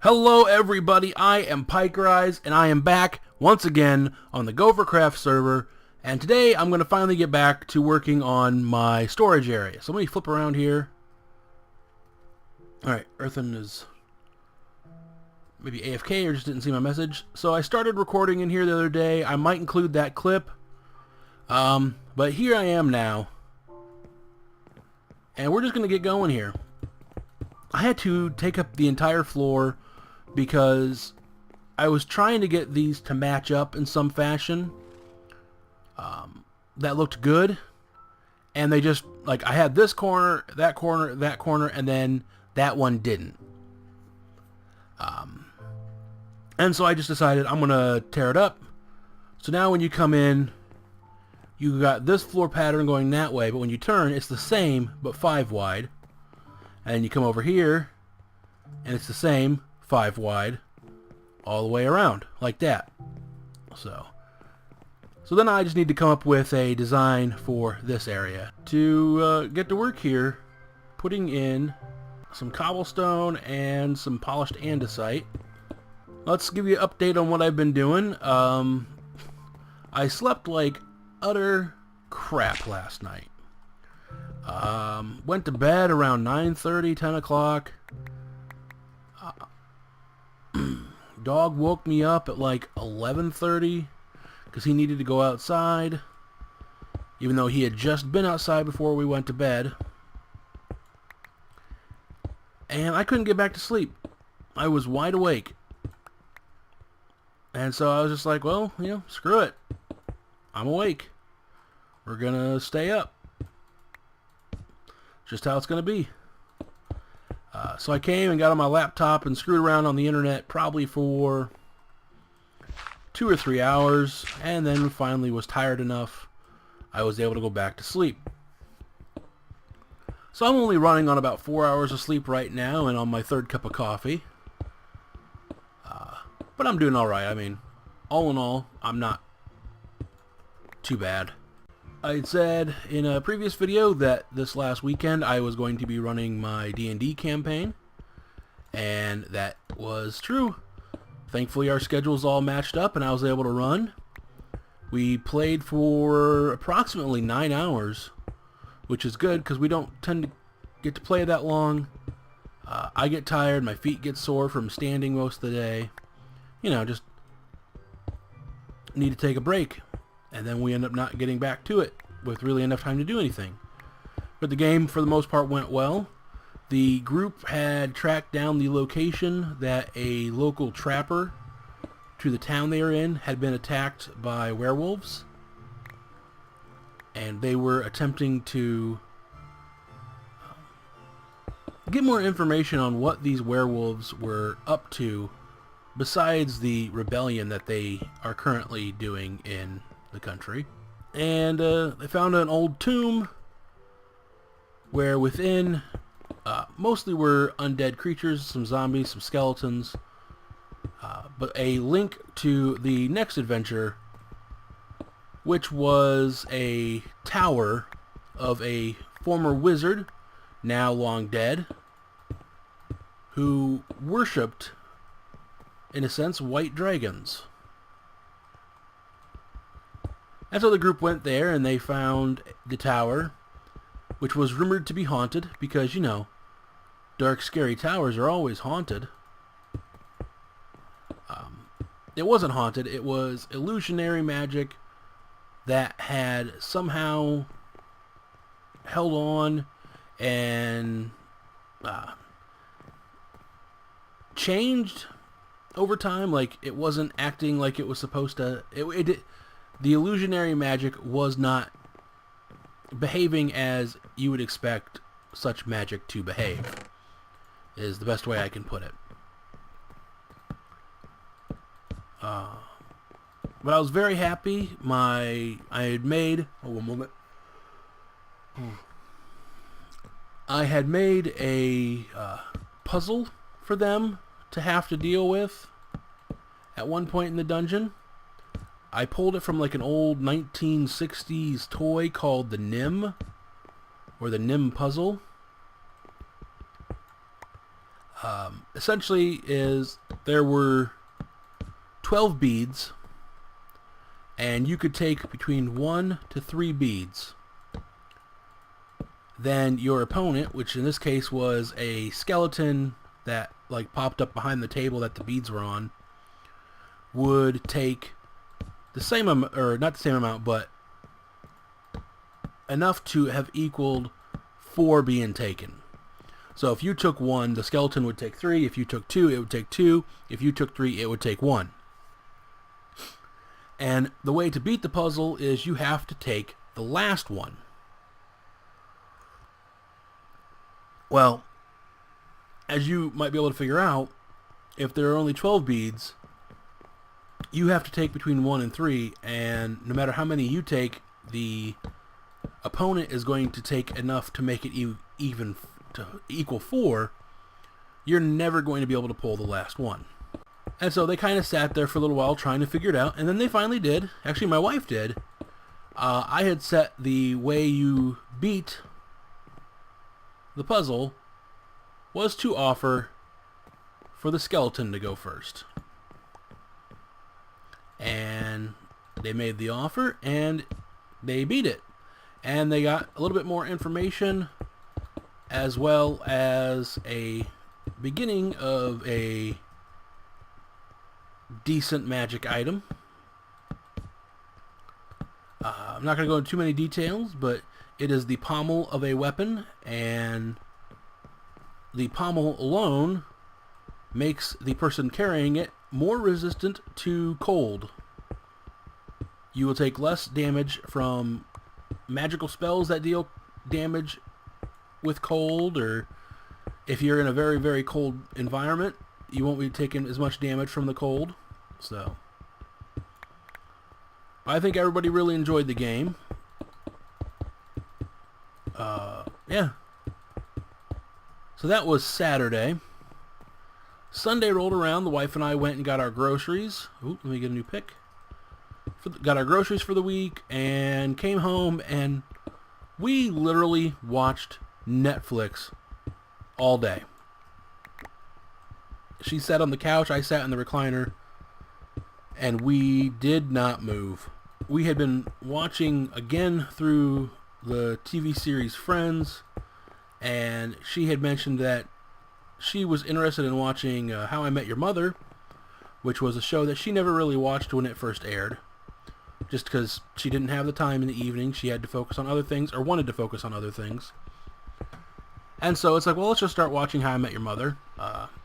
Hello everybody, I am Pikerize, and I am back once again on the GopherCraft server, and today I'm going to finally get back to working on my storage area. So let me flip around here. Alright, Earthen is maybe AFK or just didn't see my message. So I started recording in here the other day. I might include that clip, but here I am now, and we're just going to get going here. I had to take up the entire floor because I was trying to get these to match up in some fashion that looked good, and they just, like, I had this corner, that corner, that corner, and then that one didn't. And so I just decided I'm gonna tear it up. So now when you come in, you got this floor pattern going that way, but when you turn, it's the same but 5 wide. And you come over here, and it's the same 5 wide all the way around, like that. So then I just need to come up with a design for this area to get to work here, putting in some cobblestone and some polished andesite. Let's give you an update on what I've been doing. I slept like utter crap last night. Went to bed around 9:30, 10 o'clock. Dog woke me up at like 11:30 because he needed to go outside, even though he had just been outside before we went to bed. And I couldn't get back to sleep. I was wide awake. And so I was just like, well, you know, screw it. I'm awake. We're gonna stay up. Just how it's gonna be. So I came and got on my laptop and screwed around on the internet probably for 2 or 3 hours, and then finally was tired enough I was able to go back to sleep. So I'm only running on about 4 hours of sleep right now and on my 3rd cup of coffee. But I'm doing alright. I mean, all in all, I'm not too bad. I had said in a previous video that this last weekend I was going to be running my D&D campaign, and that was true. Thankfully our schedules all matched up and I was able to run. We played for approximately 9 hours, which is good because we don't tend to get to play that long. I get tired, my feet get sore from standing most of the day. You know, just need to take a break. And then we end up not getting back to it with really enough time to do anything. But the game, for the most part, went well. The group had tracked down the location that a local trapper to the town they were in had been attacked by werewolves. And they were attempting to get more information on what these werewolves were up to besides the rebellion that they are currently doing in the country. And they found an old tomb where within mostly were undead creatures, some zombies, some skeletons, but a link to the next adventure, which was a tower of a former wizard, now long dead, who worshipped, in a sense, white dragons. And so the group went there and they found the tower, which was rumored to be haunted because, you know, dark, scary towers are always haunted. It wasn't haunted, it was illusionary magic that had somehow held on and changed over time. Like, it wasn't acting like it was supposed to. The illusionary magic was not behaving as you would expect such magic to behave, is the best way I can put it. But I was very happy. I had made... Oh, one moment. I had made a puzzle for them to have to deal with at one point in the dungeon. I pulled it from like an old 1960s toy called the Nim, or the Nim puzzle. Essentially is there were 12 beads, and you could take between 1 to 3 beads. Then your opponent, which in this case was a skeleton that like popped up behind the table that the beads were on, would take the same amount, or not the same amount, but enough to have equaled 4 being taken. So if you took 1, the skeleton would take 3. If you took 2, it would take 2. If you took 3, it would take 1. And the way to beat the puzzle is you have to take the last one. Well, as you might be able to figure out, if there are only 12 beads, you have to take between 1 and 3, and no matter how many you take, the opponent is going to take enough to make it even to equal 4. You're never going to be able to pull the last one. And so they kind of sat there for a little while trying to figure it out, and then they finally did. Actually, my wife did. I had set the way you beat the puzzle was to offer for the skeleton to go first. And they made the offer, and they beat it. And they got a little bit more information, as well as a beginning of a decent magic item. I'm not going to go into too many details, but it is the pommel of a weapon, and the pommel alone makes the person carrying it more resistant to cold. You will take less damage from magical spells that deal damage with cold, or if you're in a very, very cold environment, you won't be taking as much damage from the cold. So I think everybody really enjoyed the game. Yeah. So that was Saturday. Sunday rolled around. The wife and I went and got our groceries. Ooh, let me get a new pick. Got our groceries for the week and came home, and we literally watched Netflix all day. She sat on the couch, I sat in the recliner, and we did not move. We had been watching again through the TV series Friends, and she had mentioned that she was interested in watching How I Met Your Mother, which was a show that she never really watched when it first aired, just because she didn't have the time in the evening. She had to focus on other things, or wanted to focus on other things. And so it's like, well, let's just start watching How I Met Your Mother.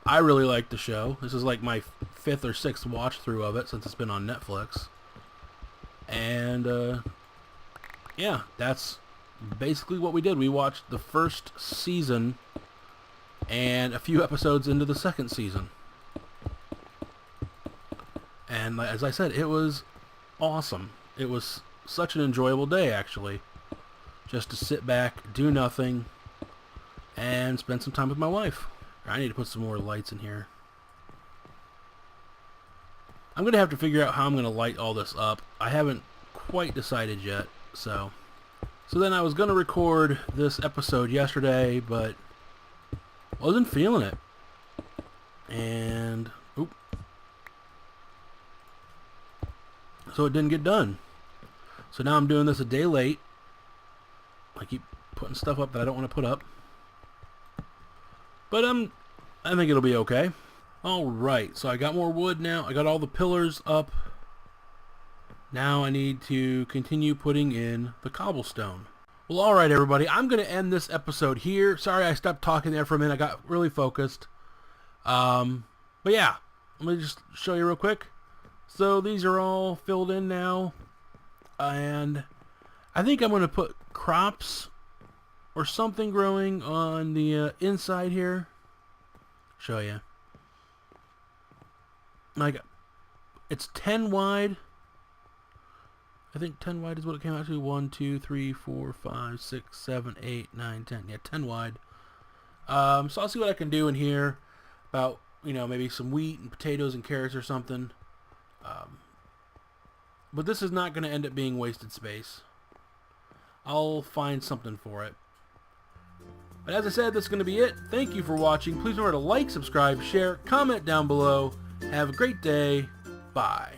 I really like the show. This is like my 5th or 6th watch through of it since it's been on Netflix. And yeah, that's basically what we did. We watched the first season and a few episodes into the second season. And as I said, it was awesome. It was such an enjoyable day, actually. Just to sit back, do nothing, and spend some time with my wife. I need to put some more lights in here. I'm going to have to figure out how I'm going to light all this up. I haven't quite decided yet. So then I was going to record this episode yesterday, but wasn't feeling it. And so it didn't get done. So now I'm doing this a day late. I keep putting stuff up that I don't want to put up. But I think it'll be okay. Alright, so I got more wood now. I got all the pillars up. Now I need to continue putting in the cobblestone. Well, alright everybody, I'm going to end this episode here. Sorry I stopped talking there for a minute. I got really focused. But yeah, let me just show you real quick. So these are all filled in now. And I think I'm going to put crops or something growing on the inside here. Show you. Like, it's 10 wide. I think 10 wide is what it came out to. 1, 2, 3, 4, 5, 6, 7, 8, 9, 10. Yeah, 10 wide. So I'll see what I can do in here about, maybe some wheat and potatoes and carrots or something. But this is not going to end up being wasted space. I'll find something for it. But as I said, that's going to be it. Thank you for watching. Please remember to like, subscribe, share, comment down below. Have a great day. Bye.